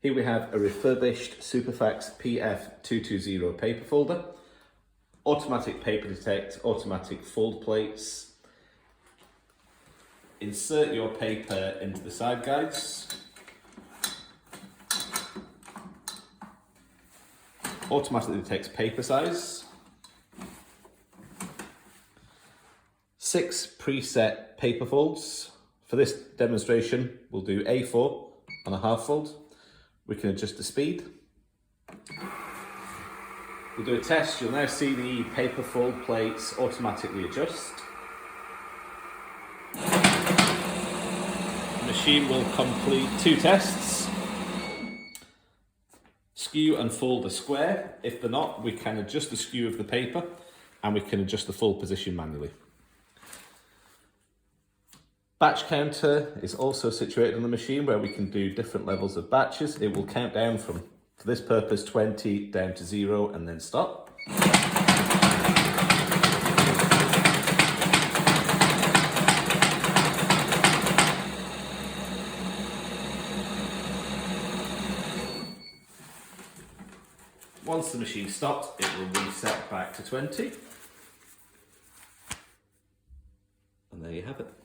Here we have a refurbished Superfax PF-220 paper folder, automatic paper detect, automatic fold plates. Insert your paper into the side guides. Automatically detects paper size. 6 preset paper folds. For this demonstration, we'll do A4 on a half fold. We can adjust the speed. We'll do a test. You'll now see the paper fold plates automatically adjust. The machine will complete 2 tests. Skew and fold a square. If they're not, we can adjust the skew of the paper and we can adjust the fold position manually. Batch counter is also situated on the machine where we can do different levels of batches. It will count down from, for this purpose, 20 down to 0 and then stop. Once the machine stops, it will reset back to 20. And there you have it.